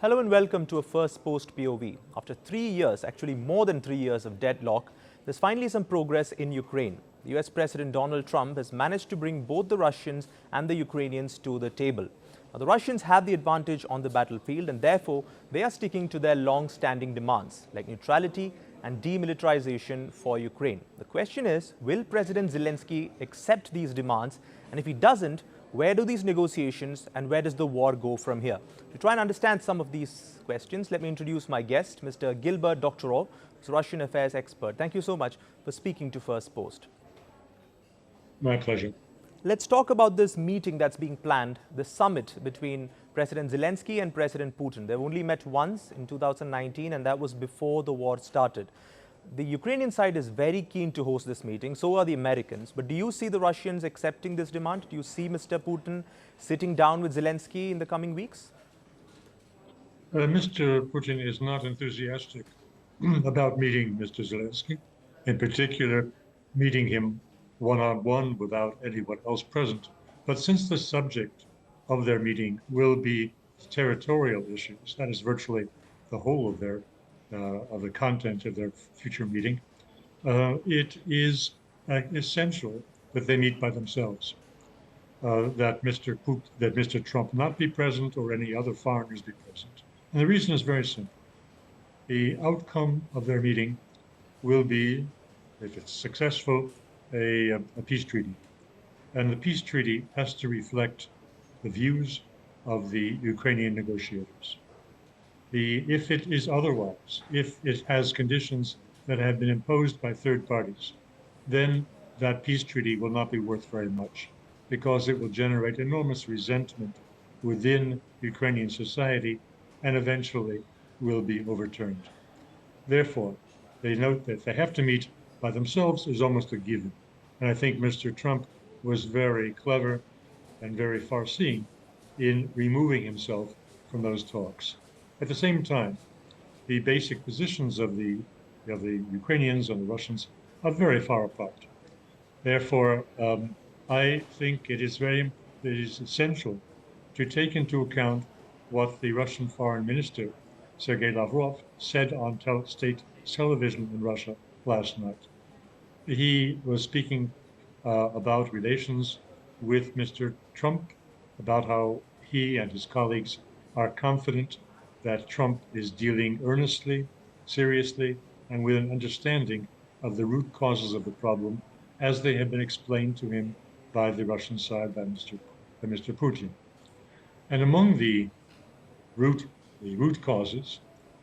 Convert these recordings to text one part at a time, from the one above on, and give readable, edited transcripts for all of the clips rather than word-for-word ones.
Hello and welcome to a Firstpost POV. After 3 years, actually more than 3 years of deadlock, there's finally some progress in Ukraine. The US President Donald Trump has managed to bring both the Russians and the Ukrainians to the table. Now, the Russians have the advantage on the battlefield and therefore they are sticking to their long-standing demands like neutrality and demilitarization for Ukraine. The question is, will President Zelensky accept these demands? And if he doesn't, where do these negotiations and where does the war go from here? To try and understand some of these questions, let me introduce my guest, Mr. Gilbert Doctorow, who's a Russian affairs expert. Thank you so much for speaking to Firstpost. My pleasure. Let's talk about this meeting that's being planned, the summit between President Zelensky and President Putin. They've only met once in 2019, and that was before the war started. The Ukrainian side is very keen to host this meeting, so are the Americans. But do you see the Russians accepting this demand? Do you see Mr. Putin sitting down with Zelensky in the coming weeks? Mr. Putin is not enthusiastic about meeting Mr. Zelensky, in particular, meeting him one-on-one without anyone else present. But since the subject of their meeting will be territorial issues, that is virtually the whole of the content of their future meeting, it is essential that they meet by themselves. That Mr. Trump not be present or any other foreigners be present. And the reason is very simple. The outcome of their meeting will be, if it's successful, a peace treaty. And the peace treaty has to reflect the views of the Ukrainian negotiators. If it is otherwise, if it has conditions that have been imposed by third parties, then that peace treaty will not be worth very much because it will generate enormous resentment within Ukrainian society and eventually will be overturned. Therefore, they note that they have to meet by themselves is almost a given. And I think Mr. Trump was very clever and very far-seeing in removing himself from those talks. At the same time, the basic positions of the Ukrainians and the Russians are very far apart. Therefore, I think it is essential to take into account what the Russian Foreign Minister, Sergei Lavrov, said on state television in Russia last night. He was speaking about relations with Mr. Trump, about how he and his colleagues are confident that Trump is dealing earnestly, seriously, and with an understanding of the root causes of the problem as they have been explained to him by the Russian side, by Mr. Putin. And among the root causes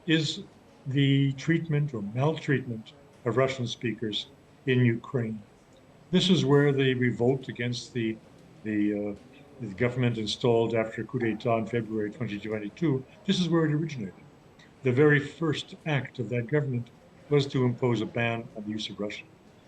is the treatment or maltreatment of Russian speakers in Ukraine. This is where the revolt against the government installed after coup d'etat in February 2022, this is where it originated. The very first act of that government was to impose a ban on the use of Russian,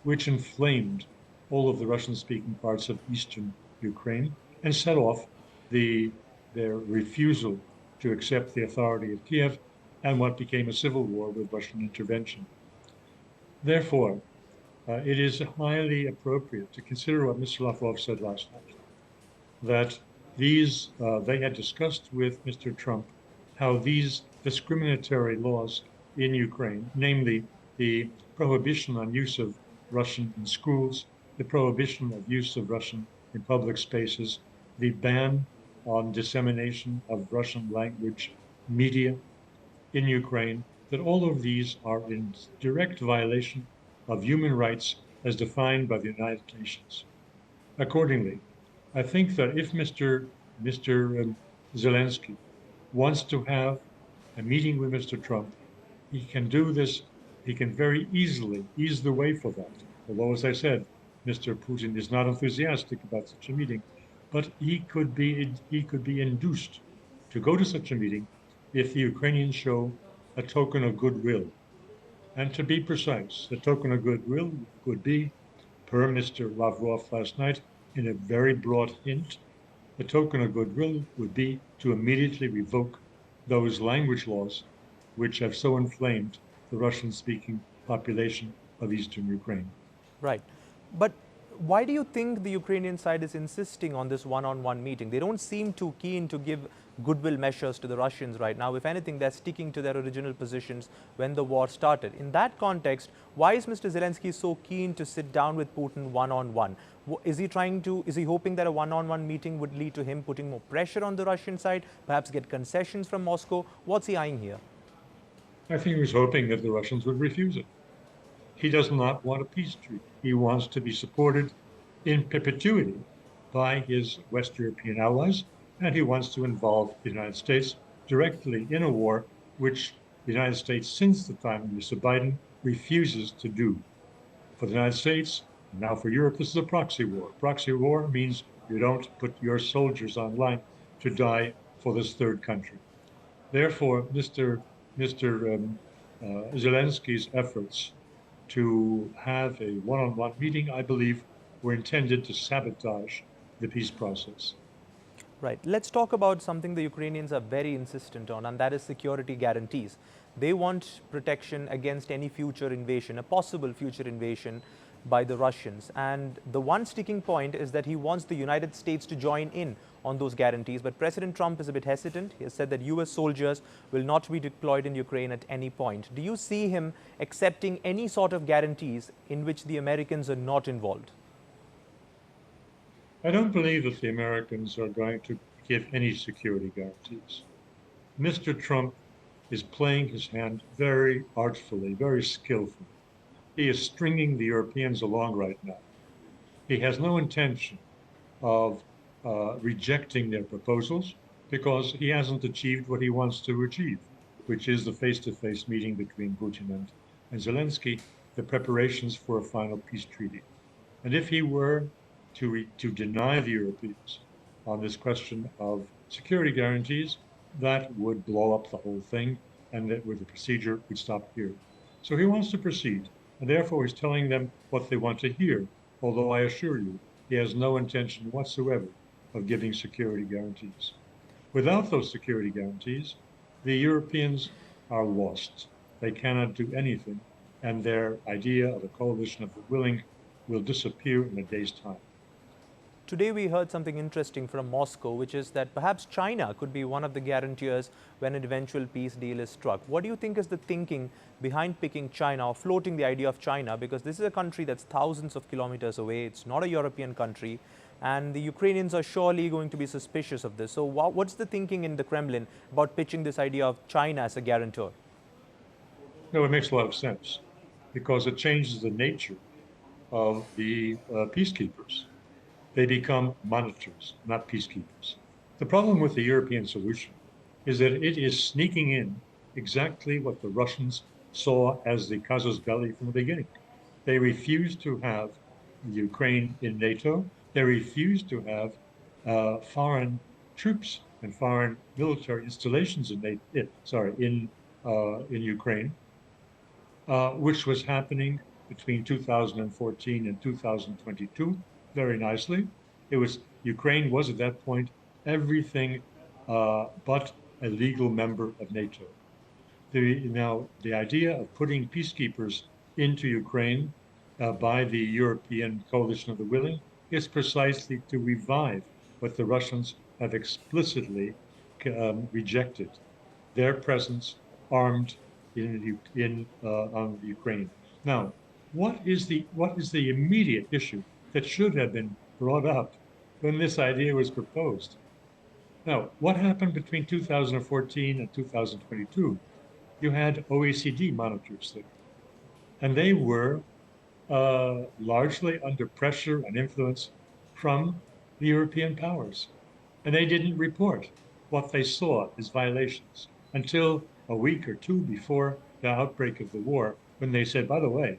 which inflamed all of the Russian-speaking parts of eastern Ukraine and set off their refusal to accept the authority of Kiev and what became a civil war with Russian intervention. Therefore, it is highly appropriate to consider what Mr. Lavrov said last night, that they had discussed with Mr. Trump how these discriminatory laws in Ukraine, namely the prohibition on use of Russian in schools, the prohibition of use of Russian in public spaces, the ban on dissemination of Russian language media in Ukraine, that all of these are in direct violation of human rights as defined by the United Nations. Accordingly, I think that if Mr. Zelensky wants to have a meeting with Mr. Trump, he can do this. He can very easily ease the way for that. Although, as I said, Mr. Putin is not enthusiastic about such a meeting, but he could be induced to go to such a meeting if the Ukrainians show a token of goodwill. And to be precise, the token of goodwill would be, per Mr. Lavrov last night, in a very broad hint, the token of goodwill would be to immediately revoke those language laws which have so inflamed the Russian-speaking population of eastern Ukraine. Right. But why do you think the Ukrainian side is insisting on this one-on-one meeting? They don't seem too keen to give goodwill measures to the Russians right now. If anything, they're sticking to their original positions when the war started. In that context, why is Mr. Zelensky so keen to sit down with Putin one-on-one? Is he hoping that a one-on-one meeting would lead to him putting more pressure on the Russian side, perhaps get concessions from Moscow? What's he eyeing here? I think he was hoping that the Russians would refuse it. He does not want a peace treaty. He wants to be supported in perpetuity by his West European allies, and he wants to involve the United States directly in a war which the United States, since the time of Mr. Biden, refuses to do. For the United States, and now for Europe, this is a proxy war. Proxy war means you don't put your soldiers online to die for this third country. Therefore, Mr. Zelensky's efforts to have a one-on-one meeting, I believe, were intended to sabotage the peace process. Right. Let's talk about something the Ukrainians are very insistent on, and that is security guarantees. They want protection against any future invasion, a possible future invasion by the Russians. And the one sticking point is that he wants the United States to join in on those guarantees. But President Trump is a bit hesitant. He has said that US soldiers will not be deployed in Ukraine at any point. Do you see him accepting any sort of guarantees in which the Americans are not involved? I don't believe that the Americans are going to give any security guarantees. Mr. Trump is playing his hand very artfully, very skillfully. He is stringing the Europeans along right now. He has no intention of rejecting their proposals because he hasn't achieved what he wants to achieve, which is the face-to-face meeting between Putin and Zelensky, the preparations for a final peace treaty. And if he were to deny the Europeans on this question of security guarantees, that would blow up the whole thing, and that the procedure would stop here. So he wants to proceed, and therefore he's telling them what they want to hear, although I assure you, he has no intention whatsoever of giving security guarantees. Without those security guarantees, the Europeans are lost. They cannot do anything, and their idea of a coalition of the willing will disappear in a day's time. Today we heard something interesting from Moscow, which is that perhaps China could be one of the guarantors when an eventual peace deal is struck. What do you think is the thinking behind picking China or floating the idea of China? Because this is a country that's thousands of kilometers away. It's not a European country. And the Ukrainians are surely going to be suspicious of this. So what's the thinking in the Kremlin about pitching this idea of China as a guarantor? No, it makes a lot of sense because it changes the nature of the peacekeepers. They become monitors, not peacekeepers. The problem with the European solution is that it is sneaking in exactly what the Russians saw as the casus belli from the beginning. They refused to have Ukraine in NATO. They refused to have foreign troops and foreign military installations in Ukraine, which was happening between 2014 and 2022. Very nicely. Ukraine was at that point everything but a legal member of NATO. The idea of putting peacekeepers into Ukraine by the European coalition of the willing is precisely to revive what the Russians have explicitly rejected: their presence armed on Ukraine. Now, what is the immediate issue that should have been brought up when this idea was proposed? Now, what happened between 2014 and 2022? You had OECD monitors there, and they were largely under pressure and influence from the European powers. And they didn't report what they saw as violations until a week or two before the outbreak of the war, when they said, by the way,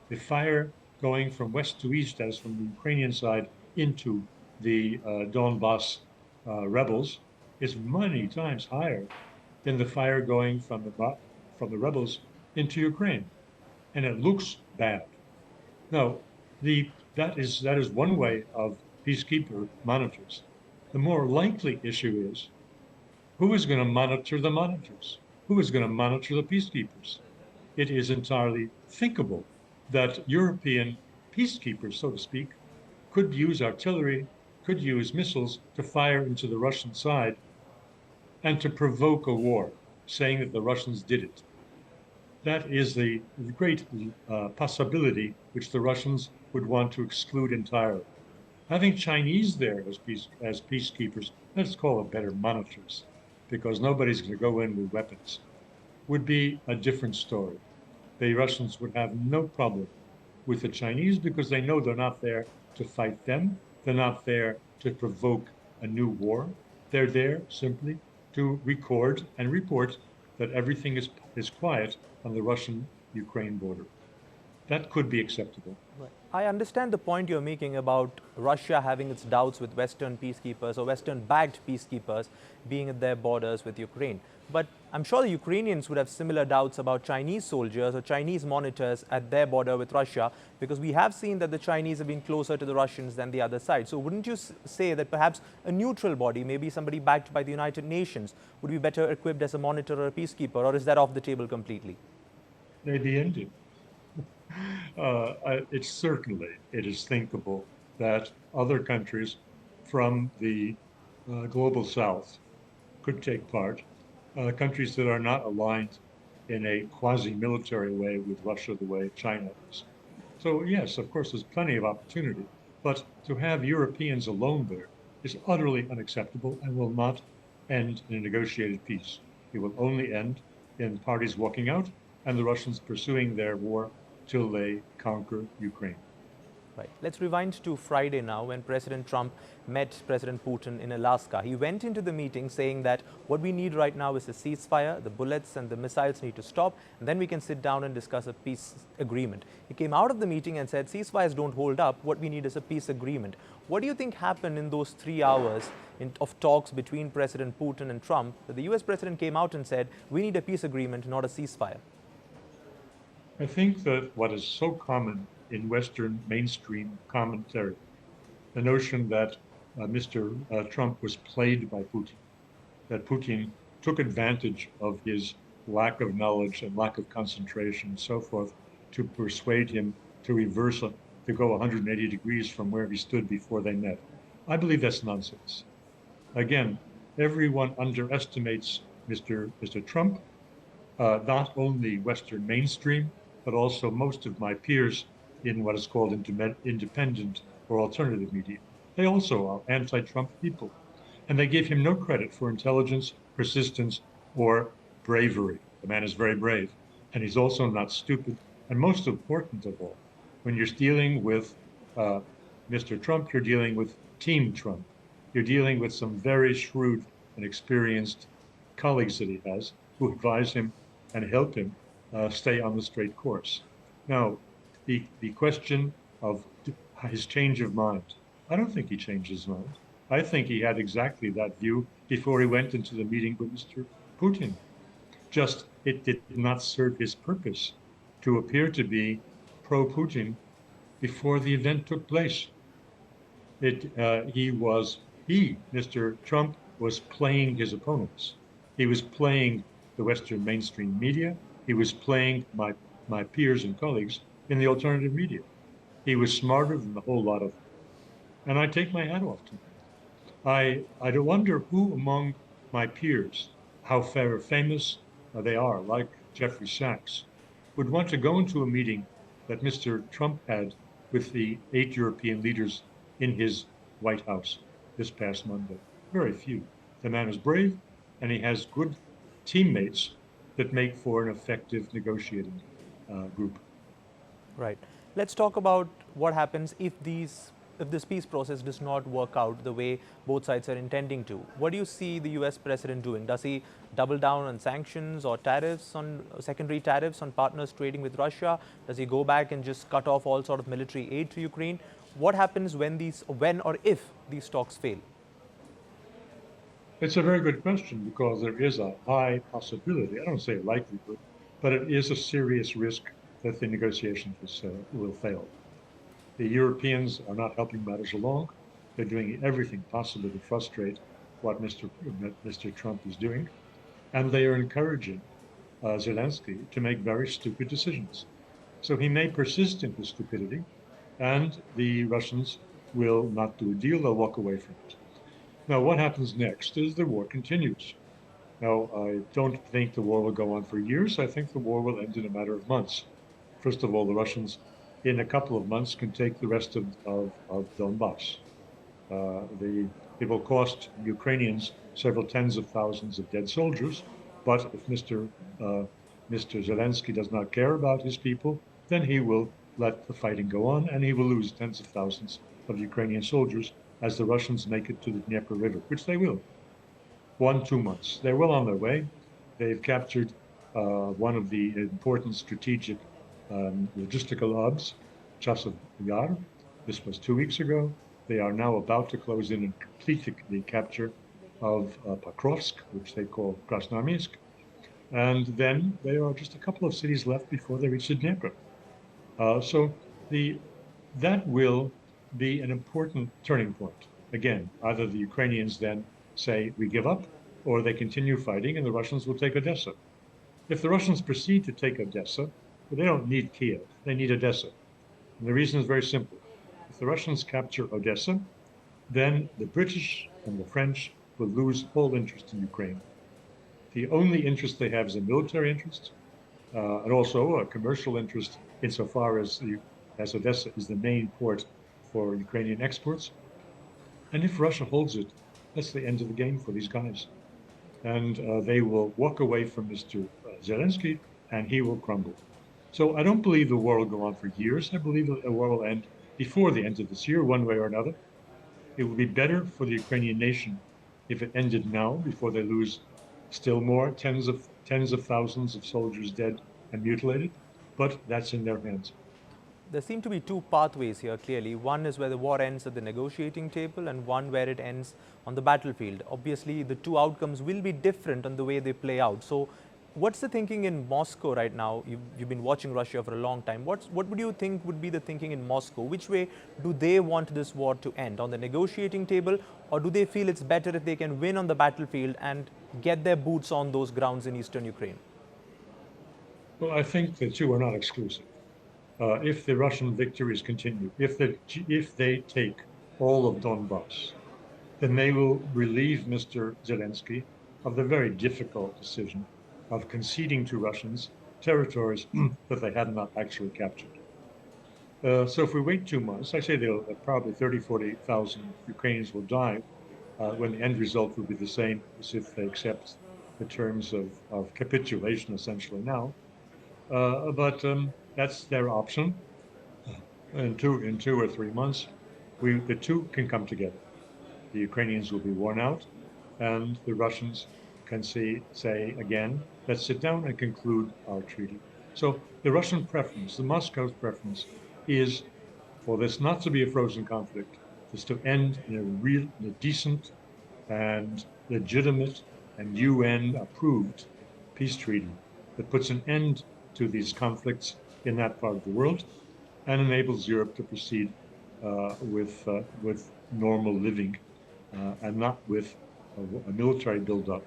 the fire going from west to east, as from the Ukrainian side into the Donbass rebels, is many times higher than the fire going from the rebels into Ukraine, and it looks bad. Now, that is one way of peacekeeper monitors. The more likely issue is, who is going to monitor the monitors? Who is going to monitor the peacekeepers? It is entirely thinkable that European peacekeepers, so to speak, could use artillery, could use missiles to fire into the Russian side and to provoke a war, saying that the Russians did it. That is the great possibility which the Russians would want to exclude entirely. Having Chinese there as peacekeepers, let's call it better monitors, because nobody's going to go in with weapons, would be a different story. The Russians would have no problem with the Chinese because they know they're not there to fight them. They're not there to provoke a new war. They're there simply to record and report that everything is quiet on the Russian-Ukraine border. That could be acceptable. Right. I understand the point you're making about Russia having its doubts with Western peacekeepers or Western-backed peacekeepers being at their borders with Ukraine. But I'm sure the Ukrainians would have similar doubts about Chinese soldiers or Chinese monitors at their border with Russia, because we have seen that the Chinese have been closer to the Russians than the other side. So wouldn't you say that perhaps a neutral body, maybe somebody backed by the United Nations, would be better equipped as a monitor or a peacekeeper, or is that off the table completely? Maybe India. It is thinkable that other countries from the global south could take part, countries that are not aligned in a quasi-military way with Russia the way China is. So yes, of course, there's plenty of opportunity, but to have Europeans alone there is utterly unacceptable and will not end in a negotiated peace. It will only end in parties walking out and the Russians pursuing their war till they conquer Ukraine. Right. Let's rewind to Friday now when President Trump met President Putin in Alaska. He went into the meeting saying that what we need right now is a ceasefire, the bullets and the missiles need to stop, and then we can sit down and discuss a peace agreement. He came out of the meeting and said ceasefires don't hold up, what we need is a peace agreement. What do you think happened in those 3 hours of talks between President Putin and Trump that the US president came out and said we need a peace agreement, not a ceasefire? I think that what is so common in Western mainstream commentary, the notion that Mr. Trump was played by Putin, that Putin took advantage of his lack of knowledge and lack of concentration and so forth to persuade him to reverse, to go 180 degrees from where he stood before they met. I believe that's nonsense. Again, everyone underestimates Mr. Trump, not only Western mainstream, but also most of my peers in what is called independent or alternative media. They also are anti-Trump people. And they give him no credit for intelligence, persistence, or bravery. The man is very brave. And he's also not stupid. And most important of all, when you're dealing with Mr. Trump, you're dealing with Team Trump. You're dealing with some very shrewd and experienced colleagues that he has who advise him and help him stay on the straight course. Now, the question of his change of mind, I don't think he changed his mind. I think he had exactly that view before he went into the meeting with Mr. Putin. Just it did not serve his purpose to appear to be pro-Putin before the event took place. Mr. Trump, was playing his opponents. He was playing the Western mainstream media. He was playing my peers and colleagues in the alternative media. He was smarter than a whole lot of them. And I take my hat off to him. I do wonder who among my peers, how famous they are, like Jeffrey Sachs, would want to go into a meeting that Mr. Trump had with the 8 European leaders in his White House this past Monday. Very few. The man is brave, and he has good teammates that make for an effective negotiating group. Right. Let's talk about what happens if this peace process does not work out the way both sides are intending to. What do you see the US president doing? Does he double down on sanctions or tariffs, on secondary tariffs on partners trading with Russia? Does he go back and just cut off all sort of military aid to Ukraine? What happens when or if these talks fail? It's a very good question because there is a high possibility, I don't say likelihood, but it is a serious risk that the negotiations will fail. The Europeans are not helping matters along. They're doing everything possible to frustrate what Mr. Trump is doing. And they are encouraging Zelensky to make very stupid decisions. So he may persist in his stupidity, and the Russians will not do a deal. They'll walk away from it. Now, what happens next is the war continues. Now, I don't think the war will go on for years. I think the war will end in a matter of months. First of all, the Russians, in a couple of months, can take the rest of Donbass. It will cost Ukrainians several tens of thousands of dead soldiers. But if Mr. Zelensky does not care about his people, then he will let the fighting go on, and he will lose tens of thousands of Ukrainian soldiers as the Russians make it to the Dnieper River, which they will. 2 months. They're well on their way. They've captured one of the important strategic logistical hubs, Chasov Yar. This was 2 weeks ago. They are now about to close in and complete the capture of Pokrovsk, which they call Krasnoarmeysk. And then there are just a couple of cities left before they reach the Dnieper. So that will be an important turning point. Again, either the Ukrainians then say we give up, or they continue fighting and the Russians will take Odessa. If the Russians proceed to take Odessa, well, they don't need Kiev, they need Odessa. And the reason is very simple. If the Russians capture Odessa, then the British and the French will lose all interest in Ukraine. The only interest they have is a military interest, and also a commercial interest insofar as Odessa is the main port for Ukrainian exports. And if Russia holds it, that's the end of the game for these guys. And they will walk away from Mr. Zelensky, and he will crumble. So I don't believe the war will go on for years. I believe the war will end before the end of this year, one way or another. It would be better for the Ukrainian nation if it ended now, before they lose still more tens of thousands of soldiers dead and mutilated. But that's in their hands. There seem to be two pathways here, clearly. One is where the war ends at the negotiating table, and one where it ends on the battlefield. Obviously, the two outcomes will be different on the way they play out. So what's the thinking in Moscow right now? You've been watching Russia for a long time. What would you think would be the thinking in Moscow? Which way do they want this war to end? On the negotiating table, or do they feel it's better if they can win on the battlefield and get their boots on those grounds in eastern Ukraine? Well, I think the two are not exclusive. If the Russian victories continue, if they take all of Donbass, then they will relieve Mr. Zelensky of the very difficult decision of conceding to Russians territories that they had not actually captured. So if we wait 2 months, I say probably 40,000 Ukrainians will die when the end result will be the same as if they accept the terms of capitulation essentially now. But that's their option. In 2 or 3 months, the two can come together. The Ukrainians will be worn out, and the Russians can say again, let's sit down and conclude our treaty. So the Russian preference, the Moscow's preference, is for this not to be a frozen conflict, is to end in a decent and legitimate and UN-approved peace treaty that puts an end to these conflicts in that part of the world and enables Europe to proceed with normal living and not with a military buildup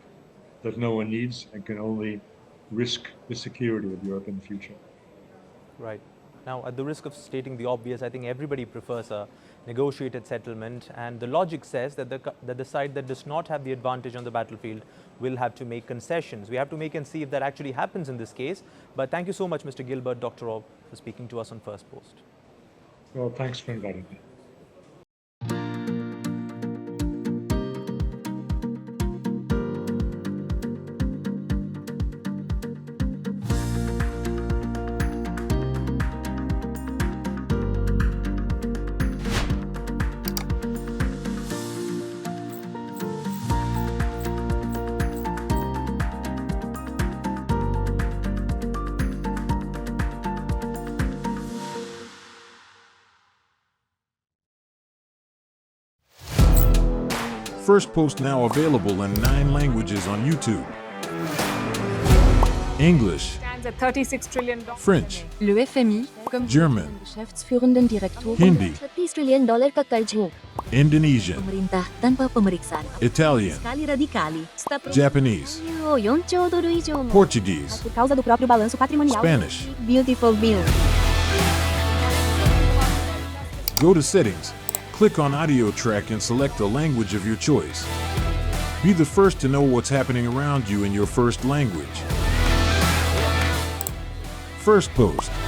that no one needs and can only risk the security of Europe in the future. Right. Now, at the risk of stating the obvious, I think everybody prefers a negotiated settlement, and the logic says that the side that does not have the advantage on the battlefield will have to make concessions. We have to make and see if that actually happens in this case. But thank you so much, Mr. Gilbert Doctorow, for speaking to us on Firstpost. Well, thanks for inviting me. Firstpost now available in 9 languages on YouTube. English, Stands at $36 trillion. French, Le FMI, comme German, Geschäftsführenden Direktor, Hindi, $30 trillion ka karz mo. Indonesian, Pemerintah tanpa pemeriksaan. Italian, Sekali radikali. Japanese, $4 以上mo. Portuguese, Por causa do próprio balanço patrimonial. Spanish. Beautiful bill. Go to Settings, click on Audio Track and select the language of your choice. Be the first to know what's happening around you in your first language. Firstpost.